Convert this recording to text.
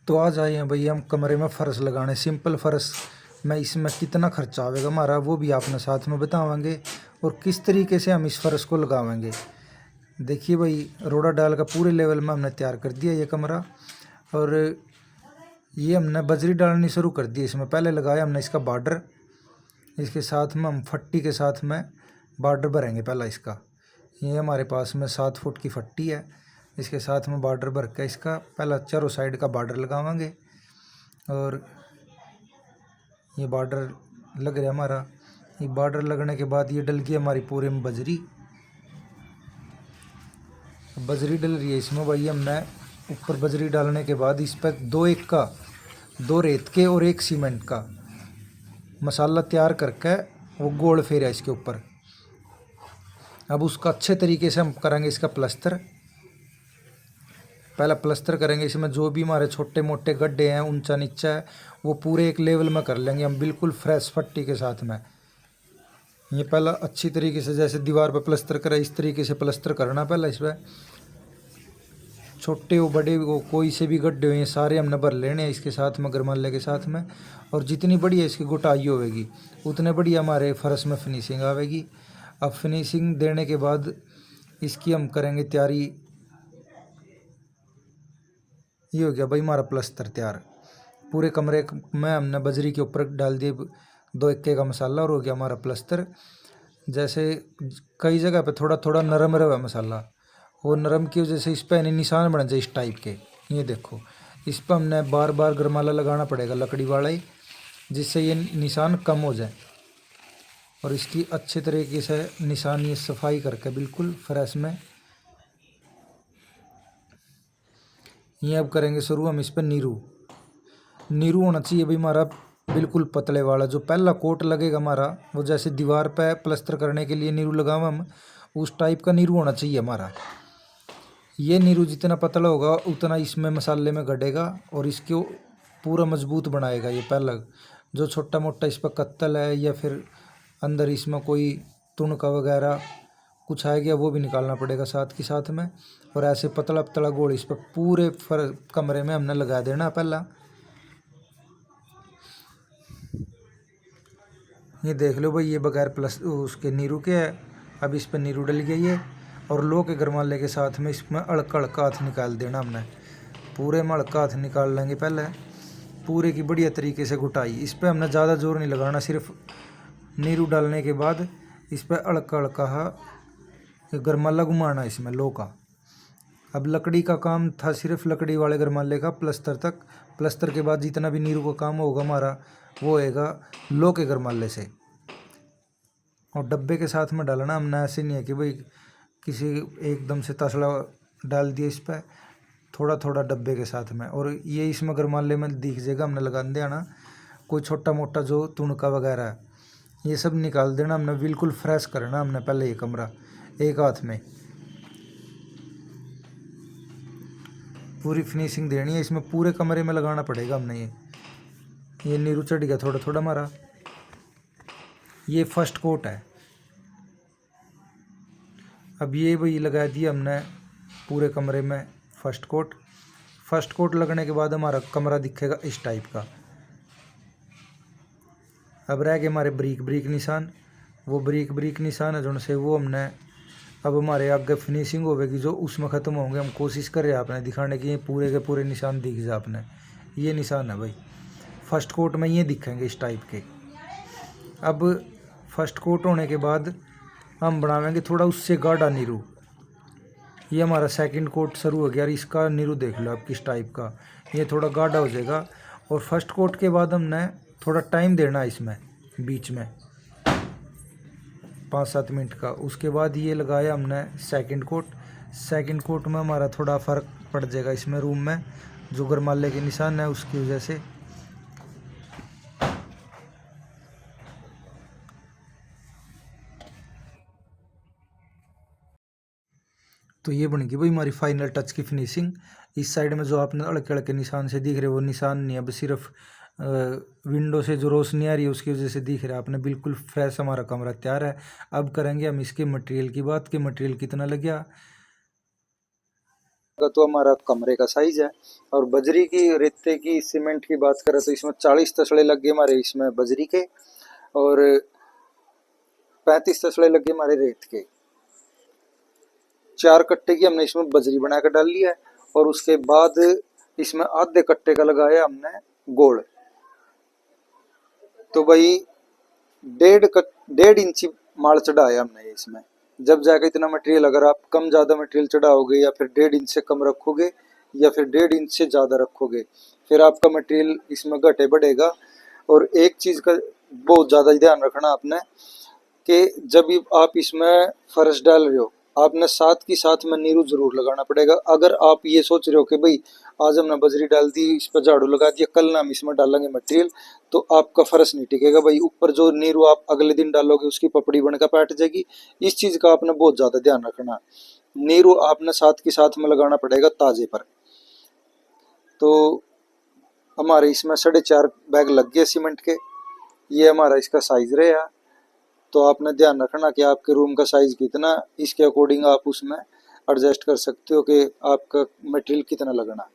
तो आज आए हैं भाई हम कमरे में फर्श लगाने। सिंपल फर्श में इसमें कितना खर्चा आवेगा हमारा वो भी आपने साथ में बतावांगे और किस तरीके से हम इस फर्श को लगावेंगे। देखिए भाई रोड़ा डाल का पूरे लेवल में हमने तैयार कर दिया ये कमरा। और ये हमने बजरी डालनी शुरू कर दी। इसमें पहले लगाया हमने इसका बॉर्डर, इसके साथ में हम फट्टी के साथ में बॉर्डर भरेंगे। पहला इसका ये हमारे पास में 7 फुट की फट्टी है, इसके साथ में बॉर्डर भर के इसका पहला चारों साइड का बॉर्डर लगावांगे। और ये बॉर्डर लग रहा हमारा। ये बॉर्डर लगने के बाद ये डल गई हमारी पूरे में बजरी डल रही है इसमें भाई। हमने ऊपर बजरी डालने के बाद इस पर 2 रेत के और 1 सीमेंट का मसाला तैयार करके वो गोल फेरा इसके ऊपर। अब उसका अच्छे तरीके से हम करेंगे इसका प्लस्तर। पहला प्लस्तर करेंगे इसमें जो भी हमारे छोटे मोटे गड्ढे हैं ऊंचा नीचा है वो पूरे एक लेवल में कर लेंगे हम बिल्कुल फ्रेश फट्टी के साथ में। ये पहला अच्छी तरीके से जैसे दीवार पर प्लस्तर करे इस तरीके से प्लस्तर करना। पहला इस पर छोटे हो बड़े हो कोई से भी गड्ढे हुए सारे हमने भर लेने हैं इसके साथ में गरमाले के साथ में। और जितनी बढ़िया इसकी गुटाई होगी उतने बढ़िया हमारे फर्श में फिनिशिंग आवेगी। अब फिनिशिंग देने के बाद इसकी हम करेंगे तैयारी। ये हो गया भाई हमारा प्लस्तर तैयार। पूरे कमरे में हमने बजरी के ऊपर डाल दिए 2 1 का मसाला और हो गया हमारा प्लस्तर। जैसे कई जगह पे थोड़ा थोड़ा नरम रहा मसाला, वो नरम की वजह से इस पर निशान बन जाए इस टाइप के। ये देखो इस पर हमने बार बार गरमाला लगाना पड़ेगा लकड़ी वाला ही, जिससे ये निशान कम हो जाए। और इसकी अच्छे तरीके से निशान ये सफाई करके बिल्कुल फ्रेश में ये अब करेंगे शुरू हम इस पर नीरू होना चाहिए भाई हमारा बिल्कुल पतले वाला। जो पहला कोट लगेगा हमारा वो जैसे दीवार पे प्लस्तर करने के लिए नीरू लगावा हम उस टाइप का नीरू होना चाहिए हमारा। ये नीरू जितना पतला होगा उतना इसमें मसाले में गड़ेगा और इसको पूरा मजबूत बनाएगा। ये पहला जो छोटा मोटा इस पर कत्तल है या फिर अंदर इसमें कोई तुनका वगैरह कुछ आ गया वो भी निकालना पड़ेगा साथ के साथ में। और ऐसे पतला पतला गोल इस पर पूरे कमरे में हमने लगा देना। पहला ये देख लो भाई ये बगैर प्लस उसके नीरू के है। अब इस पर नीरू डल गई है और लो के गरमाले के साथ में इसमें अड़का हाथ निकाल देना हमने। पूरे में अड़का हाथ निकाल लेंगे पहले पूरे की बढ़िया तरीके से घुटाई। इस पर हमने ज़्यादा जोर नहीं लगाना, सिर्फ नीरू डालने के बाद इस पर अड़का गरमाला घुमाना इसमें लो का। अब लकड़ी का काम था सिर्फ लकड़ी वाले गरमाले का प्लस्तर तक। प्लस्तर के बाद जितना भी नीरू का काम होगा हमारा वो होएगा लो के गरमाले से। और डब्बे के साथ में डालना हमने, ऐसे नहीं है कि भाई किसी एकदम से तसला डाल दिया इस पर, थोड़ा थोड़ा डब्बे के साथ में। और ये इसमें गरमाले में दिख जाएगा हमने लगा देना। कोई छोटा मोटा जो तुनका वगैरह है ये सब निकाल देना हमने, बिल्कुल फ्रेश करना हमने पहले ये कमरा एक हाथ में। पूरी फिनिशिंग देनी है इसमें, पूरे कमरे में लगाना पड़ेगा हमने। ये नीरू चढ़ गया थोड़ा थोड़ा हमारा। ये फर्स्ट कोट है। अब ये वही लगा दिया हमने पूरे कमरे में फर्स्ट कोट लगने के बाद हमारा कमरा दिखेगा इस टाइप का। अब रह गए हमारे ब्रीक निशान। वो ब्रीक निशान है जो से वो हमने अब हमारे आगे फिनिशिंग होगी जो उसमें ख़त्म होंगे। हम कोशिश कर रहे हैं आपने दिखाने की ये पूरे के पूरे निशान दिख जाए आपने। ये निशान है भाई फर्स्ट कोट में, ये दिखेंगे इस टाइप के। अब फर्स्ट कोट होने के बाद हम बनावेंगे थोड़ा उससे गाढ़ा नीरू। ये हमारा सेकंड कोट शुरू हो गया और इसका नीरू देख लो आप किस टाइप का, ये थोड़ा गाढ़ा हो जाएगा। और फर्स्ट कोट के बाद हमने थोड़ा टाइम देना है इसमें बीच में 5-7 मिनट का। उसके बाद ये लगाया हमने सेकंड कोट में हमारा थोड़ा फ़र्क पड़ जाएगा इसमें रूम में जो गरमाले के निशान है उसकी वजह से। तो ये बन गई भाई हमारी फाइनल टच की फिनिशिंग। इस साइड में जो आपने अड़के अड़के निशान से दिख रहे वो निशान नहीं, अब सिर्फ विंडो से जो रोशनी आ रही है उसकी वजह से दिख रहा है आपने। बिल्कुल फ्रेश हमारा कमरा तैयार है। अब करेंगे हम इसके मटेरियल की बात कि मटेरियल कितना लग गया। का तो हमारा कमरे का साइज है। और बजरी की, रेते की, सीमेंट की बात करें तो इसमें 40 तसड़े लग गए हमारे इसमें बजरी के, और 35 तसड़े लग गए हमारे रेत के। 4 कट्टे की हमने इसमें बजरी बना कर डाल लिया है, और उसके बाद इसमें आधे कट्टे का लगाया हमने गोल। तो भाई 1.5 इंची माल चढ़ाया हमने इसमें। जब जाकर इतना मटेरियल, अगर आप कम ज्यादा मटेरियल चढ़ाओगे या फिर 1.5 इंच से कम रखोगे या फिर 1.5 इंच से ज्यादा रखोगे, फिर आपका मटेरियल इसमें घटे बढ़ेगा। और एक चीज का बहुत ज्यादा ध्यान रखना आपने, कि जब भी आप इसमें फर्श डाल रहे हो, आपने साथ की साथ में नीरू जरूर लगाना पड़ेगा। अगर आप ये सोच रहे हो कि भाई आज हमने बजरी डाल दी, इस पर झाड़ू लगा दिया, कल ना हम इसमें डालेंगे मटेरियल, तो आपका फर्श नहीं टिकेगा भाई। ऊपर जो नीरू आप अगले दिन डालोगे उसकी पपड़ी बनकर बैठ जाएगी। इस चीज का आपने बहुत ज्यादा ध्यान रखना। नीरू आपने साथ की साथ में लगाना पड़ेगा ताजे पर। तो हमारे इसमें 4.5 बैग लग गए सीमेंट के। ये हमारा इसका साइज रहेगा। तो आपने ध्यान रखना कि आपके रूम का साइज कितना, इसके अकॉर्डिंग आप उसमें एडजस्ट कर सकते हो कि आपका मटेरियल कितना लगना।